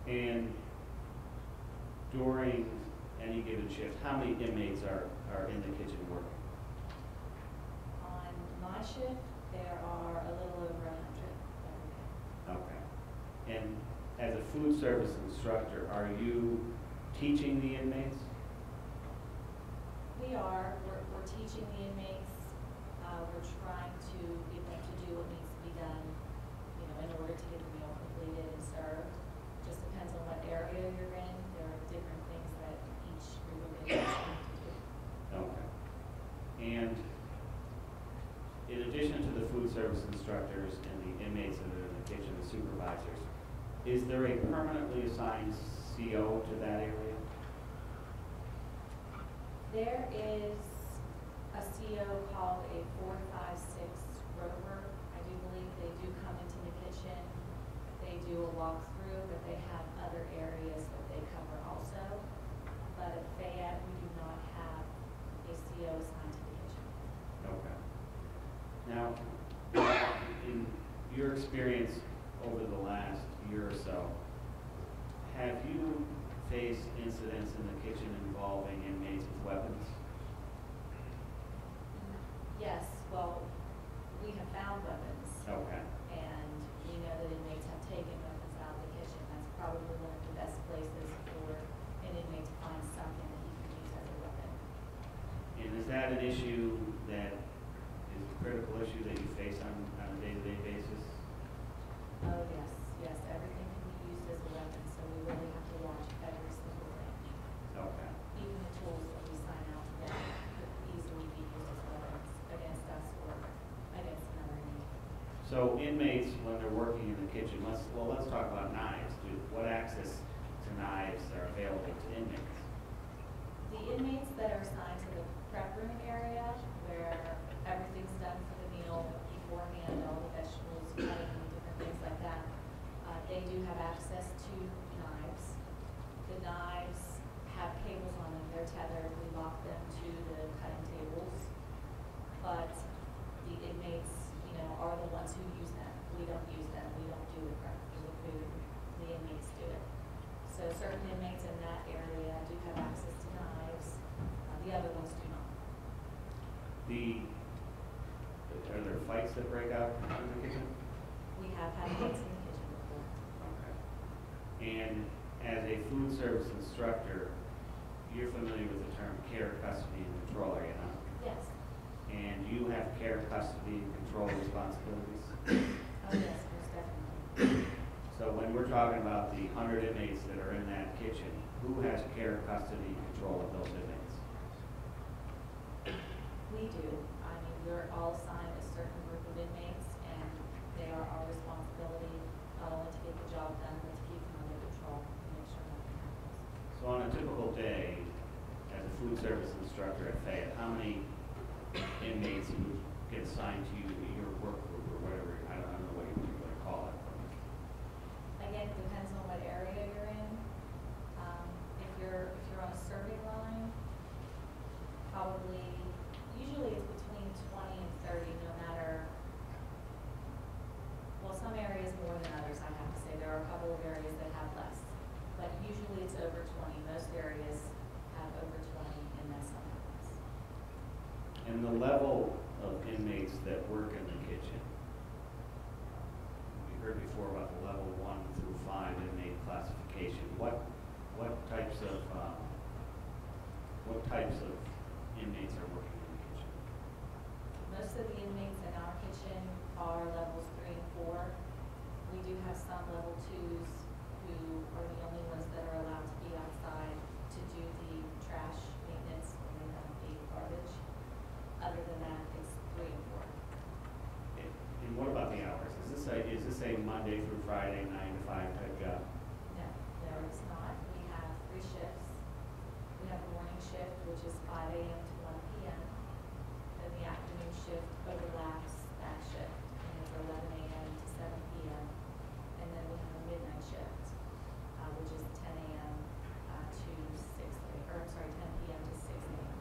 And during any given shift, how many inmates are in the kitchen working? On my shift, there are a little over 100 every day. Okay. And as a food service instructor, are you teaching the inmates? We are. We're teaching the inmates. We're trying to get them to do what needs to be done, you know, in order to get the meal completed and served. Just depends on what area you're in. There are different things that each group of inmates have to do. Okay. And in addition to the food service instructors and the inmates that are in the kitchen, the supervisors, is there a permanently assigned CO to that area? There is a CO called a 456 rover. I do believe they do come into the kitchen. They do a walkthrough, but they have other areas that they cover also. But at Fayette, we do not have a CO assigned to the kitchen. Okay. Now, in your experience over the last year or so, have you faced incidents in the kitchen involving inmates with weapons? Yes, well, we have found weapons. Okay. And we know that inmates have taken weapons out of the kitchen. That's probably one of the best places for an inmate to find something that he can use as a weapon. And is that an issue that is a critical issue that you face on a day-to-day basis? Oh, yes, yes, everything can be used as a weapon, so we really have to watch every single thing. Okay. Even the tools that we sign out to them could easily be used as weapons against us or against another inmate. So inmates, when they're working in the kitchen, let's talk about knives. What access to knives are available to inmates? The inmates that are assigned to the prep room area, where everything's done for the meal beforehand, all the vegetables, cutting, different things like that, they do have access to knives. The knives have cables on them, they're tethered, we lock them to the cutting tables. But the inmates, you know, are the ones who use them. We don't use them, we don't do the prep for the food, the inmates do it. So certain inmates in that area do have access to knives, the other ones do not. Are there fights that break out in the kitchen? We have had fights in the kitchen before. Okay. And as a food service instructor, you're familiar with the term care, custody, and control, are you not? Yes. And you have care, custody, and control responsibilities? Oh, yes, most definitely. So when we're talking about the 100 inmates that are in that kitchen, who has care, custody, and control of those inmates? We do. I mean, we're all assigned a certain group of inmates, and they are our responsibility not only to get the job done, but to keep them under control and make sure nothing happens. So on a typical day, as a food service instructor at Fayette, how many inmates would get assigned to you to your work group or whatever? I don't know what you would call it. Again, it depends on what area you're in. If you're on a serving line, probably, usually it's between 20 and 30, no matter, well, some areas more than others, I have to say. There are a couple of areas that have less, but usually it's over 20. Most areas have over 20, and then some have less. And the level of inmates that work in the kitchen, we heard before about the level 1 through 5 inmate classification. What types of inmates are working in the kitchen? Most of the inmates in our kitchen are levels 3 and 4. We do have some level 2s who are the only ones that are allowed to be outside to do the trash maintenance when they dump the garbage. Other than that, it's 3 and 4. And what about the hours? Is this a Monday through Friday, 9 to 5 type job? No, it's not. We have 3 shifts. We have the morning shift, which is 5 a.m. to 1 p.m. Then the afternoon shift overlaps that shift, and it's 11 a.m. to 7 p.m. And then we have a midnight shift, which is 10 a.m. to 6 a.m. 10 p.m. to 6 a.m.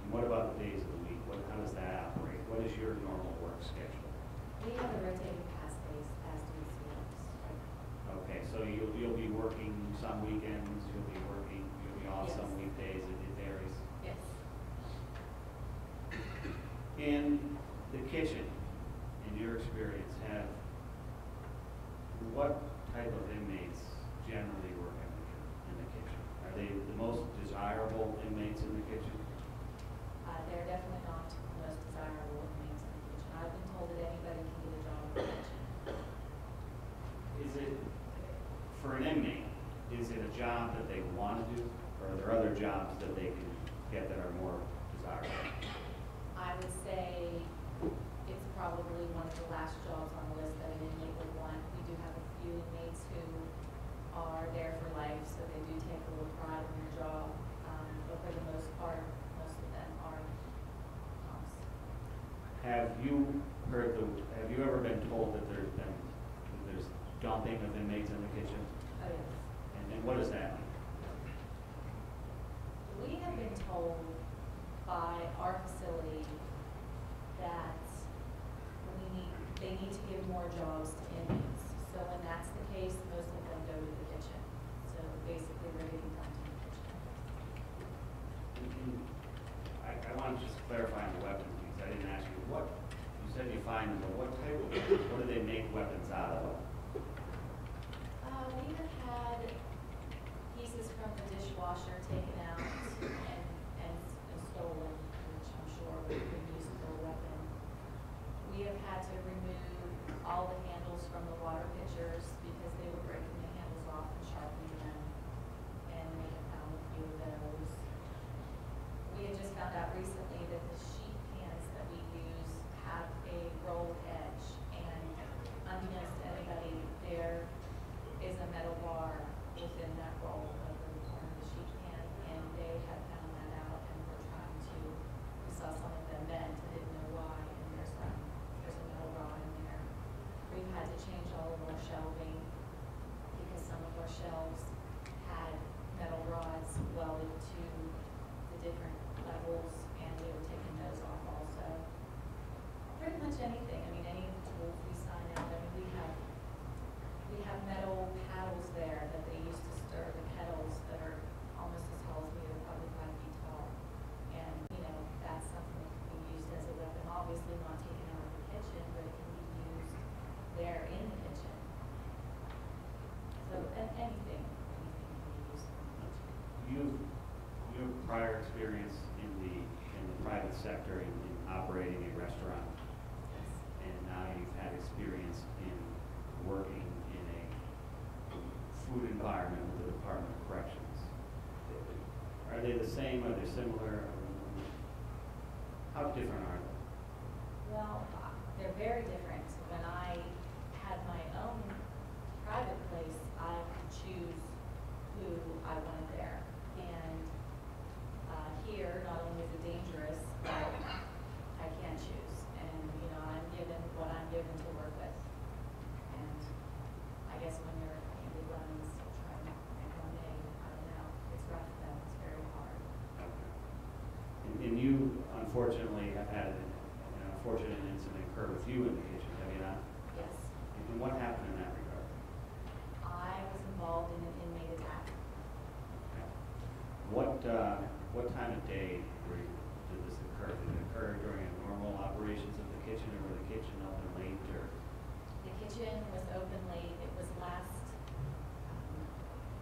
And what about the days of the week? How does that operate? What is your normal work schedule? We have a rotating pass days as do the COs. Okay, so you'll be working working some weekends, you'll be off Yes. some weekdays, it varies. Yes. In the kitchen, in your experience, what type of inmates generally work in the kitchen? Are they the most desirable inmates in the kitchen? They're definitely not the most desirable inmates in the kitchen. I've been told that anybody can get a job in the kitchen. Is it, for an inmate, is it a job that they want to do, or are there other jobs that they can get that are more desirable? I would say it's probably one of the last jobs on the list that an inmate would want. We do have a few inmates who are there for life, so they do take a little pride in their job. But for the most part, most of them are moms. Have you ever been told that there's dumping of inmates in the kitchen? Oh, yes. And what does that mean? We have been told by our facility that they need to give more jobs to inmates. So when that's the case, most of them go to the kitchen. So basically, they're getting dumped in the kitchen. I want to just clarify on the weapons piece. I didn't ask you you said you find them, but what type of weapons? What do they make weapons out of? We have had pieces from the dishwasher taken out and stolen, which I'm sure would have been used for a weapon. We have had to remove all the handles from the water pitchers because they were breaking the handles off and sharpening them, and we have found a few of those. We had just found out recently that the sheet pans that we use have a rolled edge, and unbeknownst to anybody, there is a metal bar within that roll of the corner of the sheet pan, and they had found that out and were trying to, we saw some of them bent and didn't know why, and there's a metal rod in there. We've had to change all of our shelving because some of our shelves had metal rods welded to the different levels, and we were taking those off also. Pretty much anything. I mean, any of the tools we sign out. I mean, we have metal paddles there that they use to stir the kettles that are almost as tall as me. They're probably 5 feet tall. And, that's something that can be used as a weapon. Obviously not taken out of the kitchen, but it can be used there in the kitchen. So, anything can be used in the kitchen. Your prior experience in the private sector in operating a restaurant, Yes. and now you've had experience in working in a food environment with the Department of Corrections. Are they the same? Are they similar? How different are they? Well, they're very different. When I had my own private place, I could choose who I wanted there. And here, not only is it dangerous, but I can't choose. And, I'm given what I'm given to work with. And I guess when you're handed runs, trying to make lemonade, I don't know, it's rough though, it's very hard. And you, unfortunately, have had an unfortunate incident occur with you in the kitchen, have you not? Yes. And what happened in that regard? I was involved in an inmate attack. Okay. What time of day did this occur? Did it occur during normal operations of the kitchen, or was the kitchen open late, or? The kitchen was open late. It was last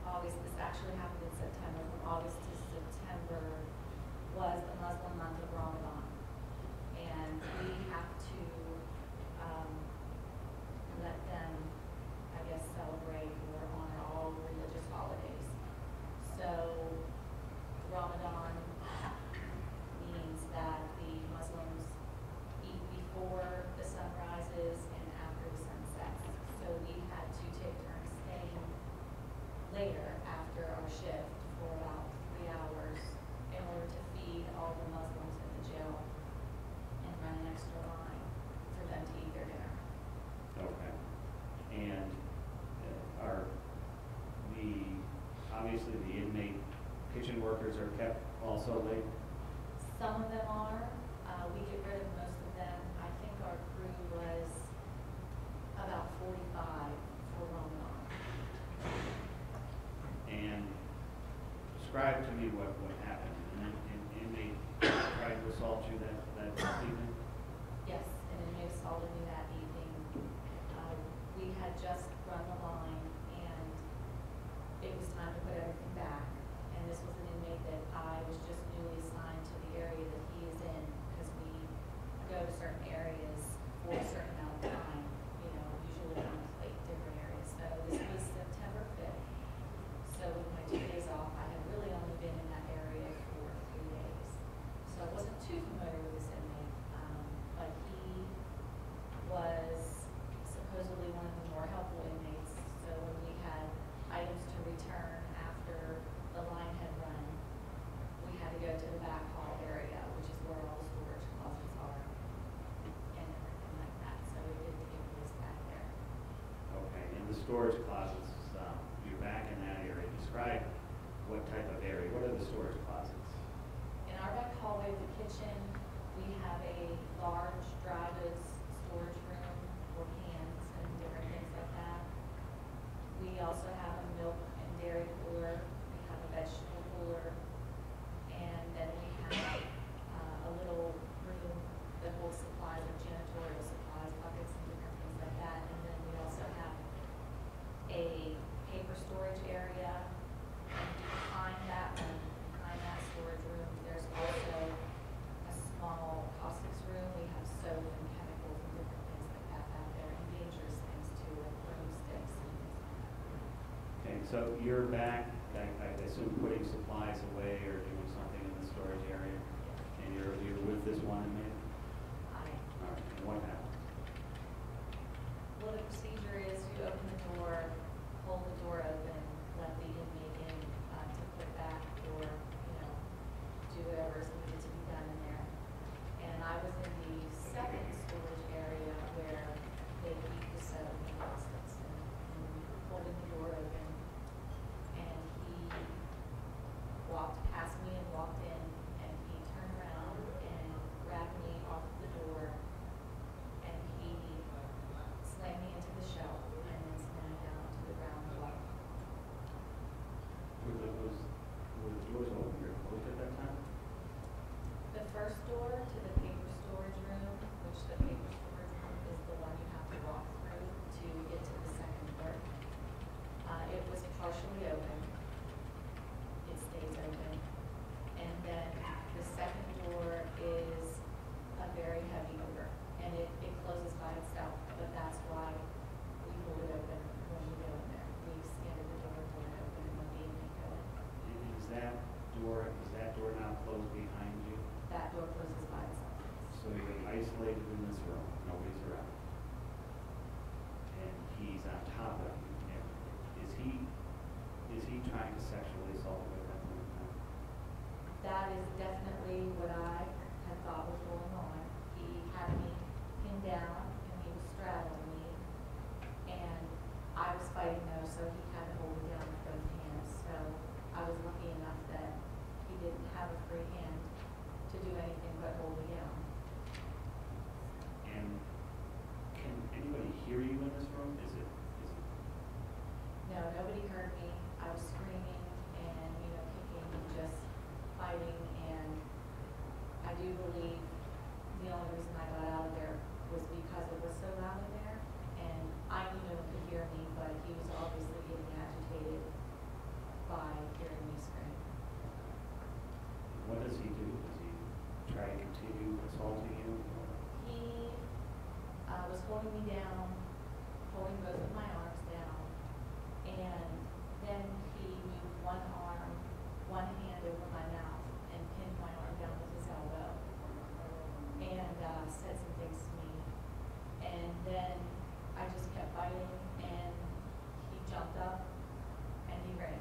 August. This actually happened in September. From August to September was the Muslim month of Ramadan. And we have to let them, I guess, celebrate or honor all religious holidays. So Ramadan means that the Muslims eat before the sun rises and after the sun sets. So we had to take turns staying later after our shift for about 3 hours in order to feed all the Muslims in the jail and run an extra line for them to eat their dinner. Okay. And obviously the inmate kitchen workers are kept also late? Some of them are. We get rid of most of them. I think our crew was about 45 for Ramadan. describe to me what happened. An inmate tried to assault you that evening? Yes, an inmate assaulted me that evening. We had just run the line, and it was time to put everything back. And this was an inmate that I was just newly assigned to the area that he is in, because we go to certain areas for a certain amount of time, usually contemplate different areas. So this was September 5th. So with my 2 days off, I had really only been in that area for 3 days. So I wasn't too familiar with this inmate, but he was supposedly one of the more helpful inmates. So when we had items to return after the line had run, we had to go to the back hall area, which is where all the storage closets are and everything like that. So we did the inmates back there. Okay, and the storage closets, you're back in that area. Describe what type of area, what are the storage closets? In our back hallway of the kitchen, we have a large dry goods storage room for cans and different things like that. We also have a milk and dairy cooler. We have a vegetable cooler. And then we have a little room that holds supplies, or janitorial supplies, buckets and different things like that. And then we also have a paper storage area. And behind that storage room, there's also a small caustics room. We have soap and chemicals and different things like that out there, and dangerous things too, like broomsticks and things like that. Okay, so you're back, I assume putting supplies away or doing something in the storage area? And you're with this one inmate? All right, and what happened? Well, the procedure is you open the door, hold the door open, let the inmate in to put back or, do whatever is needed to be done in there. And I was in the second storage area where they keep the soap and caustics, and holding the door open. And he walked past me and walked in, and he turned around and grabbed me off the door, and he slammed me into the shelf and then slammed down to the ground floor. Were the doors open or closed at that time? The first door to the paper storage room, which the paper storage room is the one you have to walk through to get to the second floor. It was partially open. It stays open. And then the second door is a very heavy door, and it closes by itself, but that's why we hold it open when we go in there. We extended the door, hold it open, and let the inmate go in. And is that door now closed behind you? That door closes by itself. So you're isolated in this room, nobody's around. And he's on top of you. And is he trying to sexually assault you at that point in time? That is definitely what I had thought was going on. He had me pinned down and he was straddling me, and I was fighting though, so he had to hold me down with both hands. So I was lucky enough that he didn't have a free hand to do anything but hold me down. And can anybody hear you in this room? Is it? No, nobody heard me. I was screaming and, kicking and just fighting, and I do believe the only reason I got out of there was because it was so loud in there, and I knew no one could hear me, but he was obviously getting agitated by hearing me scream. What does he do? Does he try to continue assaulting you? He was holding me down, holding both of my arms down, and then he moved one hand over my mouth and pinned my arm down with his elbow, and said some things to me. And then I just kept fighting, and he jumped up and he ran.